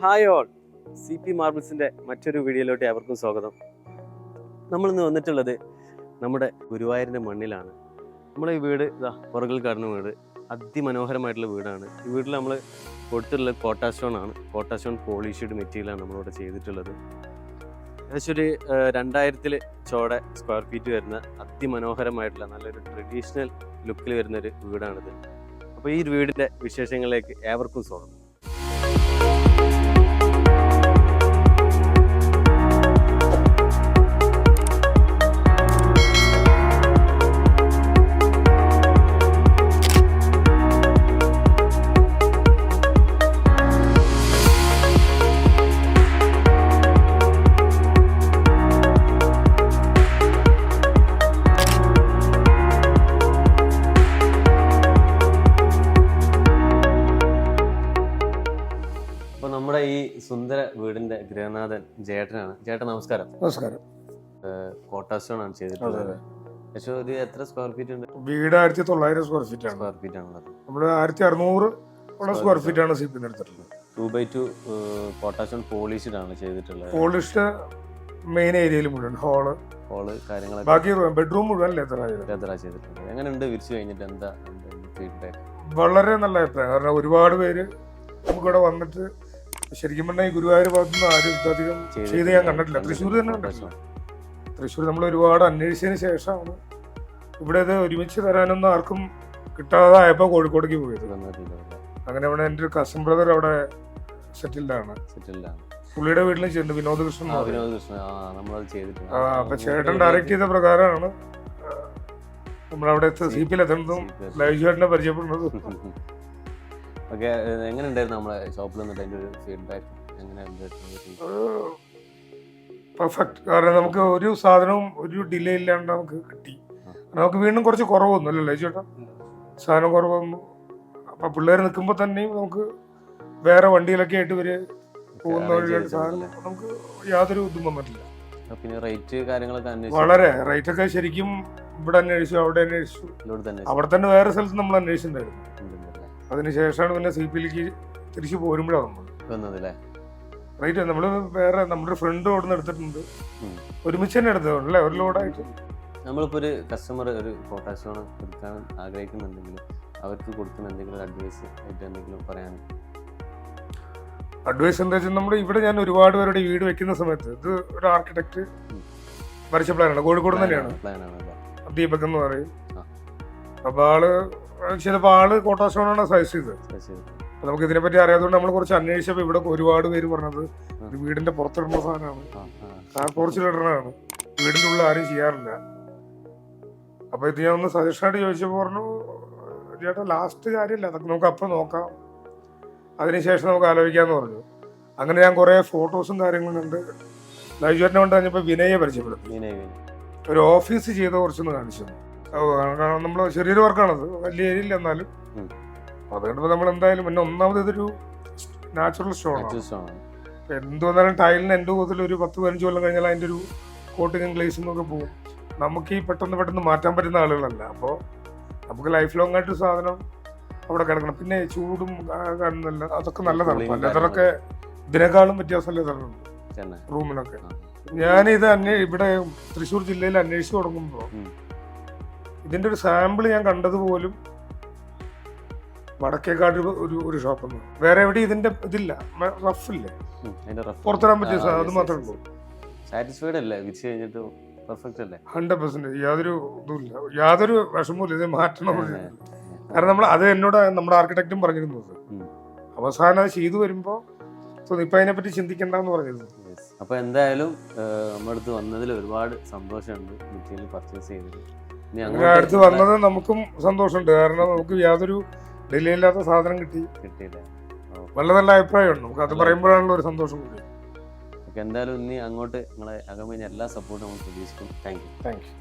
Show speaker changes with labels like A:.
A: Hi all, CP മാർബിൾസിൻ്റെ മറ്റൊരു വീഡിയോയിലോട്ട് അവർക്കും സ്വാഗതം. നമ്മളിന്ന് വന്നിട്ടുള്ളത് നമ്മുടെ ഗുരുവായൂരിൻ്റെ മണ്ണിലാണ്. നമ്മളെ ഈ വീട് പുറകിൽ കാണുന്ന വീട് അതിമനോഹരമായിട്ടുള്ള വീടാണ്. ഈ വീട്ടിൽ നമ്മൾ കൊടുത്തിട്ടുള്ളത് കോട്ടാസ്റ്റോണാണ്. കോട്ടാസ്റ്റോൺ പോളിഷ്ഡ് മെറ്റീരിയലാണ് നമ്മളിവിടെ ചെയ്തിട്ടുള്ളത്. ഏകദേശം ഒരു 2000 ചോട സ്ക്വയർ ഫീറ്റ് വരുന്ന അതിമനോഹരമായിട്ടുള്ള നല്ലൊരു ട്രഡീഷണൽ ലുക്കിൽ വരുന്നൊരു വീടാണിത്. അപ്പോൾ ഈ വീടിൻ്റെ വിശേഷങ്ങളിലേക്ക് ഏവർക്കും സ്വാഗതം. അപ്പോൾ നമ്മുടെ ഈ സുന്ദര വീടിന്റെ ഗൃഹനാഥൻ ജേട്ടനാണ്. ചേട്ടൻ നമസ്കാരം.
B: നമസ്കാരം.
A: കോട്ടാസ്റ്റോൺ ആണ് ചെയ്തിട്ടുള്ളത്. പക്ഷേ ഒരു എത്ര സ്ക്വയർ ഫീറ്റ് ഉണ്ട്?
B: വീട് 1900 സ്ക്വയർ ഫീറ്റ് ആണ്. നമ്മള് 1600 സ്ക്വയർ ഫീറ്റ് ആണ് CP എടുത്തിട്ടുള്ളത്.
A: 2x2 കോട്ടാസ്റ്റോൺ പോളിഷ്ഡ് ആണ് ചെയ്തിട്ടുള്ളത്.
B: പോളിഷ്ഡ് മെയിൻ ഏരിയയിൽ മുഴുവൻ ഹോള് കാര്യങ്ങളൊക്കെ, ബാക്കി ബെഡ്റൂം മുഴുവൻ ലെതറാ
A: ചെയ്തിട്ടുണ്ട്. എങ്ങനെയുണ്ട് വിരിച്ചു കഴിഞ്ഞിട്ട്? എന്താ ഫീഡ്ബാക്ക്?
B: വളരെ നല്ല അഭിപ്രായം. കാരണം ഒരുപാട് പേര് നമുക്കിവിടെ വന്നിട്ട് ശരിക്കും പറഞ്ഞാൽ ഈ ഗുരുവായൂർ ഭാഗത്തുനിന്ന് ആരും ഇതധികം ചെയ്ത് ഞാൻ കണ്ടിട്ടില്ല. തൃശ്ശൂർ തന്നെ കണ്ടിട്ടില്ല. തൃശ്ശൂർ നമ്മൾ ഒരുപാട് അന്വേഷിച്ചതിന് ശേഷമാണ് ഇവിടെ ഇത് ഒരുമിച്ച് തരാനൊന്നും ആർക്കും കിട്ടാതായപ്പോൾ കോഴിക്കോടേക്ക് പോയത്. അങ്ങനെ അവിടെ എൻ്റെ ഒരു കസിൻ ബ്രദർ അവിടെ സെറ്റിൽഡാണ്. പുള്ളിയുടെ വീട്ടിലും ചെയ്തിട്ടുണ്ട്, വിനോദ് കൃഷ്ണൻ. അപ്പൊ ചേട്ടൻ ഡയറക്റ്റ് ചെയ്ത പ്രകാരമാണ് നമ്മളവിടെ CP എത്തുന്നതും ലൈവ് ചേട്ടനെ പരിചയപ്പെടുന്നതും.
A: എങ്ങനെയുണ്ടായിരുന്നു നമ്മളെ ഷോപ്പിൽ നിന്നിട്ട് അതിന്റെ ഒരു ഫീഡ്ബാക്ക്?
B: പെർഫെക്റ്റ്. കാരണം നമുക്ക് ഒരു സാധനവും ഒരു ഡിലേ ഇല്ലാണ്ട് നമുക്ക് കിട്ടി. നമുക്ക് വീണ്ടും കുറച്ച് കുറവൊന്നും അല്ലല്ലോ ചേട്ടാ, സാധനം കുറവൊന്നും. അപ്പൊ പിള്ളേർ നിൽക്കുമ്പോൾ തന്നെയും നമുക്ക് വേറെ വണ്ടിയിലൊക്കെ ആയിട്ട് ഇവര് പോകുന്ന വഴിയായിട്ട് സാധനം നമുക്ക് യാതൊരു ഇതും വന്നിട്ടില്ല.
A: പിന്നെ റേറ്റ് കാര്യങ്ങളൊക്കെ
B: വളരെ റേറ്റ് ഒക്കെ ശരിക്കും ഇവിടെ അന്വേഷിച്ചു, അവിടെ അന്വേഷിച്ചു, അവിടെ തന്നെ വേറെ സ്ഥലത്ത് നമ്മൾ അന്വേഷിച്ചിട്ടുണ്ടായിരുന്നു. അതിനുശേഷമാണ് പിന്നെ CPയിലേക്ക് തിരിച്ചു പോരുമ്പോഴാണ് നമ്മൾ റേറ്റ്. നമ്മള് വേറെ നമ്മുടെ ഫ്രണ്ട് ഓടുന്ന എടുത്തിട്ടുണ്ട്, ഒരുമിച്ച് തന്നെ എടുത്തതല്ലേ ഒരു ലോഡായിട്ട്.
A: നമ്മളിപ്പോ ഒരു കസ്റ്റമർ ഒരു കോട്ടാസ്റ്റോൺ എടുക്കാൻ ആഗ്രഹിക്കുന്നുണ്ടെങ്കിൽ അവർക്ക് കൊടുക്കുന്ന എന്തെങ്കിലും അഡ്വൈസ് ആയിട്ട് എന്തെങ്കിലും പറയാൻ?
B: അഡ്വൈസ് എന്താ വെച്ചാൽ നമ്മുടെ ഇവിടെ ഞാൻ ഒരുപാട് പേരുടെ വീട് വെക്കുന്ന സമയത്ത് ഇത് ഒരു ആർക്കിടെക്ട് വരച്ച പ്ലാനാണ്. കോഴിക്കോട് തന്നെയാണ് ദീപക് എന്ന് പറയും. അപ്പൊ ചിലപ്പോൾ ആള് കോട്ടാസ്റ്റോണാണ് സജസ്റ്റ് ചെയ്തത്. നമുക്ക് ഇതിനെപ്പറ്റി അറിയാത്തതുകൊണ്ട് നമ്മൾ കുറച്ച് അന്വേഷിച്ചപ്പോൾ ഇവിടെ ഒരുപാട് പേര് പറഞ്ഞത് ഇത് വീടിന്റെ പുറത്തിടുന്ന സാധനമാണ്, കാർ പോർച്ചിലിടണതാണ്, വീടിന്റെ ഉള്ളിൽ ആരും ചെയ്യാറില്ല. അപ്പൊ ഇത് ഞാൻ ഒന്ന് സജഷനായിട്ട് ചോദിച്ചപ്പോൾ പറഞ്ഞു, ചേട്ടാ ലാസ്റ്റ് കാര്യമില്ല, അതൊക്കെ നമുക്ക് അപ്പം നോക്കാം, അതിനുശേഷം നമുക്ക് ആലോചിക്കാന്ന് പറഞ്ഞു. അങ്ങനെ ഞാൻ കുറെ ഫോട്ടോസും കാര്യങ്ങളും കണ്ട് ലൈവ് ചേട്ടനെ കൊണ്ട് കഴിഞ്ഞപ്പോൾ വിനയെ പരിചയപ്പെടുത്തി. ഒരു ഓഫീസ് ചെയ്ത കുറച്ചൊന്ന് കാണിച്ചു. കാരണം നമ്മൾ ചെറിയൊരു വർക്കാണത്, വലിയ ഏരിയയില്ല എന്നാലും. അതുകൊണ്ട് നമ്മൾ എന്തായാലും പിന്നെ ഒന്നാമത് ഇതൊരു നാച്ചുറൽ സ്റ്റോണാണ്. എന്ത് വന്നാലും ടൈലിന് എൻ്റെ കൂടുതൽ ഒരു 10-15 കൊല്ലം കഴിഞ്ഞാൽ അതിൻ്റെ ഒരു കോട്ടിങ്ങും ഗ്ലേസിങ്ങും ഒക്കെ പോകും. നമുക്ക് ഈ പെട്ടെന്ന് മാറ്റാൻ പറ്റുന്ന ആളുകളല്ല. അപ്പോൾ നമുക്ക് ലൈഫ് ലോങ് ആയിട്ട് സാധനം അവിടെ കിടക്കണം. പിന്നെ ചൂടും കാണുന്നില്ല, അതൊക്കെ നല്ലതാണ്. ലെതറൊക്കെ ഇതിനേക്കാളും വ്യത്യാസം ലെതറുണ്ട് റൂമിനൊക്കെ. ഞാനിത് ഇവിടെ തൃശ്ശൂർ ജില്ലയിൽ അന്വേഷിച്ച് തുടങ്ങുമ്പോൾ ഇതിന്റെ ഒരു സാമ്പിൾ ഞാൻ കണ്ടത് പോലും വടക്കേക്കാട് ഒരു ഷോപ്പൊന്നും വേറെ എവിടെ ഇതിന്റെ ഇതില്ല, റഫില്ലേ, പുറത്തിടാൻ പറ്റിയ അത് മാത്രമേ ഉള്ളൂ. 100% യാതൊരു ഇതുമില്ല, യാതൊരു വിഷമവും ഇത് മാറ്റണം. കാരണം നമ്മൾ അത് എന്നോട് നമ്മുടെ ആർക്കിടെക്റ്റും പറഞ്ഞിരുന്നത്. അവസാനം അത് ചെയ്തു വരുമ്പോ ഇപ്പൊ അതിനെപ്പറ്റി ചിന്തിക്കണ്ടെന്ന് പറഞ്ഞിരുന്നു.
A: അപ്പൊ എന്തായാലും നമ്മുടെ അടുത്ത് വന്നതിൽ ഒരുപാട് സന്തോഷമുണ്ട്. മെറ്റീരിയൽ പർച്ചേസ് ചെയ്തത്
B: അടുത്ത് വന്നത് നമുക്കും സന്തോഷമുണ്ട്. കാരണം നമുക്ക് യാതൊരു ഡിലേ ഇല്ലാത്ത സാധനം കിട്ടിയില്ല. വളരെ നല്ല അഭിപ്രായമുണ്ട്. നമുക്ക് അത് പറയുമ്പോഴാണല്ലോ ഒരു സന്തോഷം കൂടി.
A: എന്തായാലും ഇനി അങ്ങോട്ട് നിങ്ങളെ അകമേ എല്ലാ സപ്പോർട്ടും നമുക്ക് പ്രതീക്ഷിക്കും. Thank you.